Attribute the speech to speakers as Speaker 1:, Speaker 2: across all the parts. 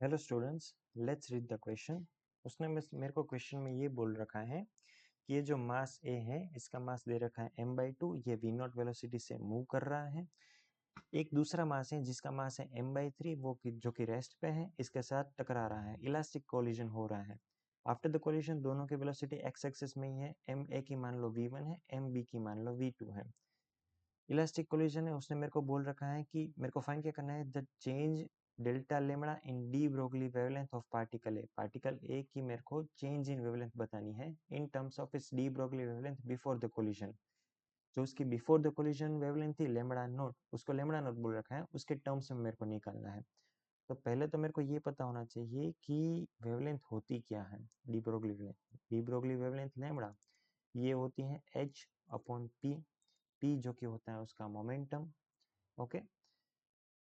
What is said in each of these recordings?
Speaker 1: Hello students, let's read the question. उसने मेरे को क्वेश्चन में ये बोल रखा है कि ये जो मास ए है इसका मास दे रखा है m/2, ये v नॉट वेलोसिटी से मूव कर रहा है। एक दूसरा मास है जिसका मास है m/3, जो कि रेस्ट पे है, इसके साथ टकरा रहा है, इलास्टिक कोलिजन हो रहा है। आफ्टर द कोलिजन दोनों की वेलोसिटी एक्स एक्सिस में ही है। एम ए की मान लो v1 है, एम बी की मान लो v2 है। इलास्टिक कोलिजन है, उसने मेरे को बोल रखा है कि मेरे को फाइंड क्या करना है, the change delta lambda in de Broglie wavelength of particle A. Particle A की मेरे को चेंज इन वेवलेंथ बतानी है in terms of its de Broglie wavelength before the collision. जो उसकी बिफोर द कोलिजन वेवलेंथ थी लेमड़ा नोट, उसको lambda note बोल रखा है, उसके टर्म्स में मेरे को निकालना है। तो पहले तो मेरे को ये पता होना चाहिए कि वेवलेंथ होती क्या है। De Broglie wavelength, de Broglie wavelength lambda ये होती है h अपॉन पी, पी जो कि होता है उसका मोमेंटम। ओके,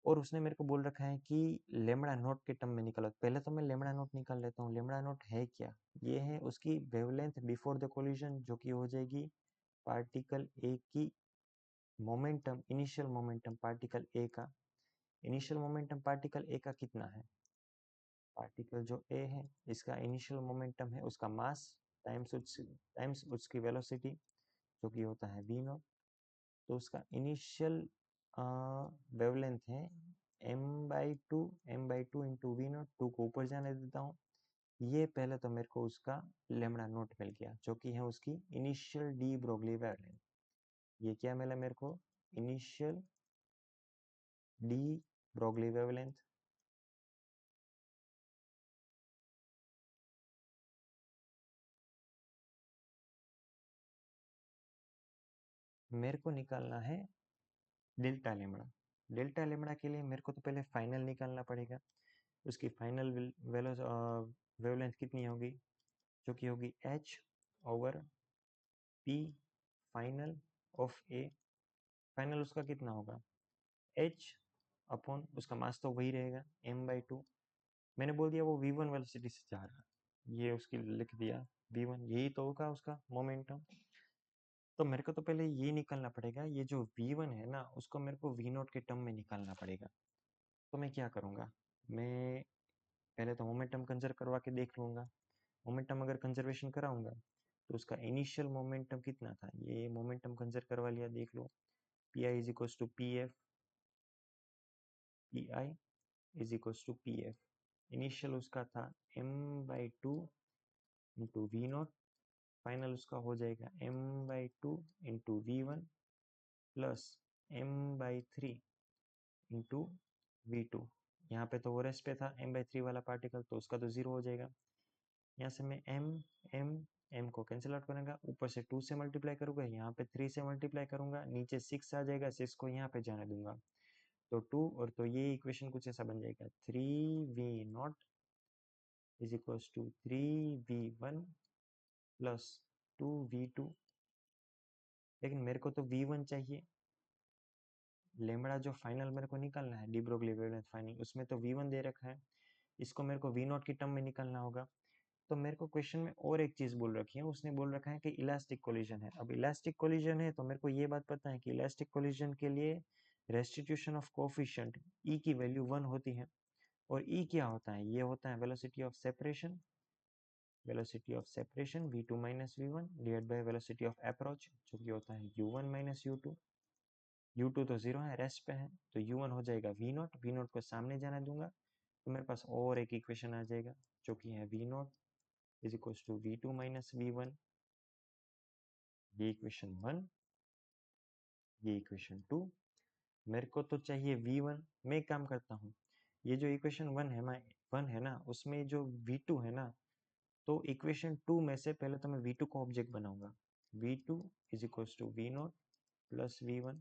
Speaker 1: और उसने मेरे को बोल रखा है कि लेमड़ा नोट के टर्म में निकालो। पहले तो मैं लेमड़ा नोट निकाल लेता हूँ। लेमड़ा नोट है क्या, ये है उसकी वेवलेंथ बिफोर द कोलिजन, जो कि हो जाएगी पार्टिकल ए की momentum, initial momentum particle A का। इनिशियल मोमेंटम पार्टिकल ए का कितना है, पार्टिकल जो ए है इसका इनिशियल मोमेंटम है उसका मास टाइम्स उसकी वेलोसिटी, जो कि होता है v नॉट। तो उसका इनिशियल वेवलेंथ है m/2, m/2 into V not. To को ऊपर जाने देता हूँ। ये पहले तो मेरे को उसका लेमड़ा नोट मिल गया, जो कि है उसकी इनिशियल डी ब्रोगली वेवलेंथ। ये क्या मिला मेरे को, इनिशियल डी ब्रोगली वेवलेंथ। मेरे को निकालना है डेल्टा लेमड़ा। डेल्टा लेमड़ा के लिए मेरे को तो पहले फाइनल निकालना पड़ेगा। उसकी फाइनल वेवलेंथ कितनी होगी, जो कि होगी h over p final of A. Final उसका कितना होगा, h अपॉन उसका मास तो वही रहेगा m/2। मैंने बोल दिया वो v1 वेलोसिटी से जा रहा है, ये उसकी लिख दिया v1, यही तो होगा उसका मोमेंटम। तो मेरे को तो पहले ये निकालना पड़ेगा, ये जो v1 है ना उसको मेरे को v नॉट के टर्म में निकालना पड़ेगा। तो मैं क्या करूँगा, मैं पहले तो मोमेंटम कंजर्व करवा के देख लूँगा। मोमेंटम अगर कंजर्वेशन कराऊंगा तो उसका इनिशियल मोमेंटम कितना था, ये मोमेंटम कंजर्व करवा लिया, देख लो। P i is equals to p f, p i is equals to p f. Initial उसका था m/2 into V not, final उसका हो जाएगा m/2 into V one plus m/3 into V two. यहाँ पे तो वो रेस्ट पे था m/3 वाला पार्टिकल, तो उसका तो जीरो हो जाएगा। यहाँ से मैं m को कैंसिल आउट करूंगा, ऊपर से 2 से मल्टीप्लाई करूंगा, यहाँ पे 3 से मल्टीप्लाई करूंगा, नीचे 6 आ जाएगा, 6 को यहाँ पे जाने दूंगा तो 2, और तो ये इक्वेशन कुछ ऐसा बन जाएगा 3v0 is equals to 3v1 plus 2v2। लेकिन मेरे को तो v1 चाहिए, लेमड़ा जो फाइनल मेरे को निकालना है डी ब्रोगली वेवलेंथ फाइनल, उसमें तो v1 दे रखा है, इसको मेरे को v0 की टर्म में निकालना होगा। तो मेरे को क्वेश्चन में और एक चीज बोल रखी है, उसने बोल रखा है कि इलास्टिक कोलिजन है। अब इलास्टिक कोलिजन है तो मेरे को ये बात पता है कि इलास्टिक कोलिजन के लिए रेस्टिट्यूशन ऑफ कोफिशिएंट ई की वैल्यू 1 होती है। और ई क्या होता है, ये होता है velocity of separation, velocity of separation v2 minus v1 divide by velocity of approach, जो कि होता है u1 माइनस u2। u2 तो जीरो है, रेस्ट पे है, तो u1 हो जाएगा v नॉट, v नॉट को सामने जाने दूंगा तो मेरे पास और एक इक्वेशन आ जाएगा, जो कि है v naught is equals to v2 minus v1। ये इक्वेशन 1, ये इक्वेशन 2। मेरे को तो चाहिए v1। मैं एक काम करता हूँ, ये जो इक्वेशन 1 है, मैं 1 है ना, उसमें जो v2 है ना, तो इक्वेशन 2 में से पहले तो मैं v2 को ऑब्जेक्ट बनाऊंगा। v2 is equals to v naught plus v1।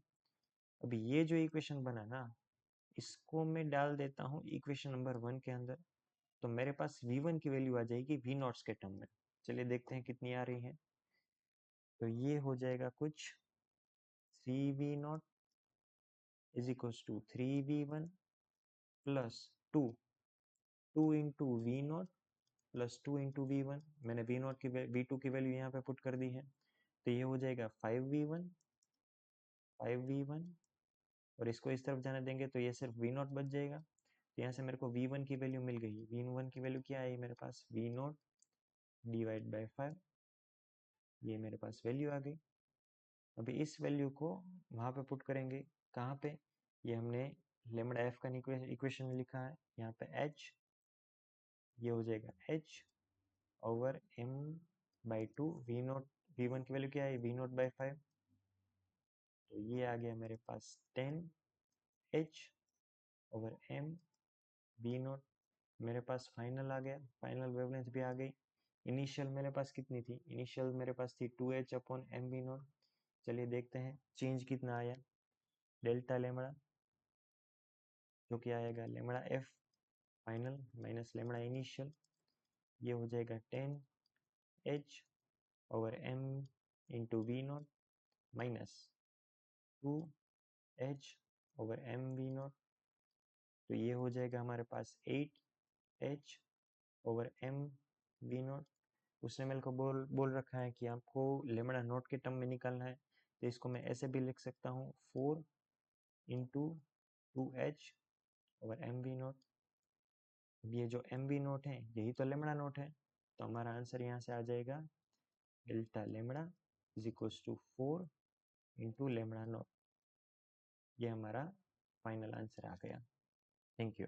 Speaker 1: अभी ये जो इक्वेशन बना ना, इसको मैं डाल देता हूँ इक्वेशन नंबर 1 के अंदर, तो मेरे पास v1 की वैल्यू आ जाएगी v नॉट्स के टर्म में। चलिए देखते हैं कितनी आ रही है। तो ये हो जाएगा कुछ 3v naught is equals to 3v1 plus 2, 2 into V naught plus 2 into V one. मैंने वी नॉट की v2 की वैल्यू यहाँ पे पुट कर दी है, तो ये हो जाएगा 5v1, 5v1, और इसको इस तरफ जाने देंगे तो ये सिर्फ वी नॉट बच जाएगा। तो यहाँ से मेरे को V1 की वैल्यू मिल गई। V1 की वैल्यू क्या है मेरे पास, V0 डिवाइड बाई 5, ये मेरे पास वैल्यू आ गई। अभी इस वैल्यू को वहाँ पे पुट करेंगे, कहाँ पे, ये हमने लेमड़ा एफ का इक्वेशन में लिखा है, यहाँ पे h, ये हो जाएगा h over m by 2, V1 की वैल्यू क्या है, V0 बाई 5, तो ये आ गया मेरे पास 10h ओवर m V0। मेरे पास फाइनल आ गया, फाइनल वेवलेंथ भी आ गई। इनिशियल मेरे पास कितनी थी, इनिशियल मेरे पास थी 2h अपॉन m V0। चलिए देखते हैं चेंज कितना आया, डेल्टा लेमड़ा, जो कि आएगा lambda F final minus lambda initial, ये हो जाएगा 10h over m into V0 minus 2h over m V0, तो ये हो जाएगा हमारे पास 8h ओवर m V0। उसने मेरे को बोल रखा है कि आपको लेमड़ा नोट के टर्म में निकालना है, तो इसको मैं ऐसे भी लिख सकता हूँ 4 into 2h over m V0। ये जो m V0 है यही तो लेमड़ा नोट है, तो हमारा आंसर यहाँ से आ जाएगा delta lambda is equals to 4 into lambda naught. ये हमारा फाइनल आंसर आ गया। Thank you.